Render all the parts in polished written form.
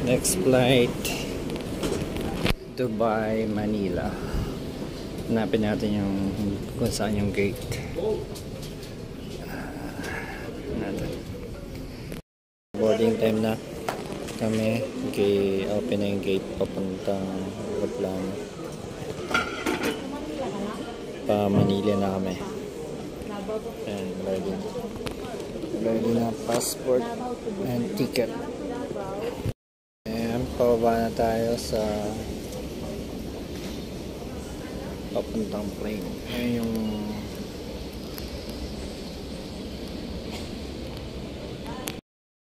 Next flight, Dubai, Manila. Hanapin natin yung kung saan yung gate. Boarding time na kami. Open na yung gate papuntang aeroplano. Pa Manila na kami. And ready na passport and ticket. Ayan, pababa na tayo sa papuntang plane. Ayan yung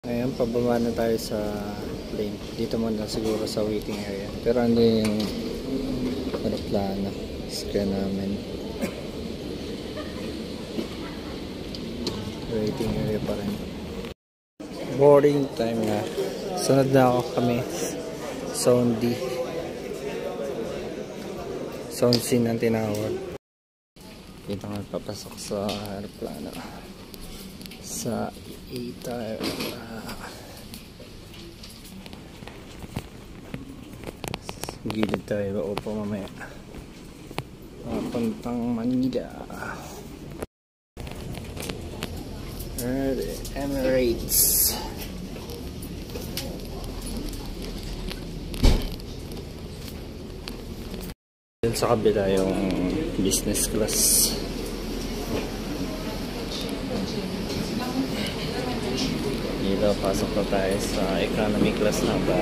ayan, pababa na tayo sa plane. Dito muna siguro sa waiting area. Pero ano yung aeroplano. Scan namin. Waiting area pa rin. Boarding time nga. Sunod na ako kami. Zone D. Zone C ang tinawag. Dito nga papasok sa aeroplano. Sa E-Type. Gilid tayo. Upo mamaya. Papuntang Manila. Emirates. Sa kabila yung business class. Dito pasok na tayo sa economy class na ba?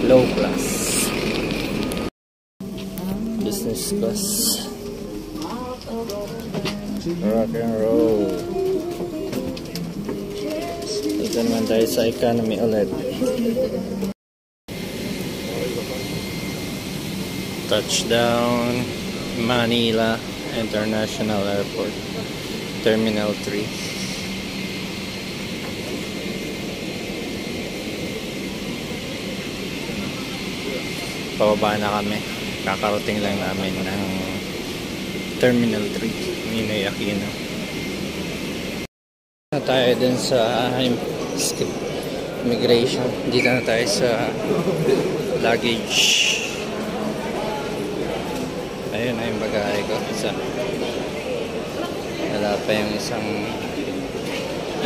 Low class. Business class. Rock and roll. Dito naman tayo sa economy ulit. Touchdown Manila International Airport, Terminal 3. Pababa na kami. Kakarating lang namin ng Terminal 3, Ninoy Aquino. Na tayo dun sa immigration. Dito na tayo sa luggage. Ayun na yung bagahe ko. Wala pa yung isang...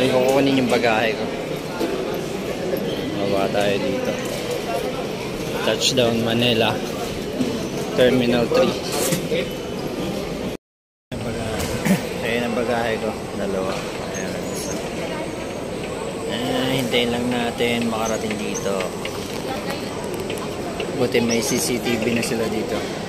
Ay, kukunin yung bagahe ko. Mababa tayo dito. Touchdown Manila Terminal 3. Ayun ang bagahe ko. Dalawa. Ayun ang isa. Hintayin lang natin makarating dito. Buti may CCTV na sila dito.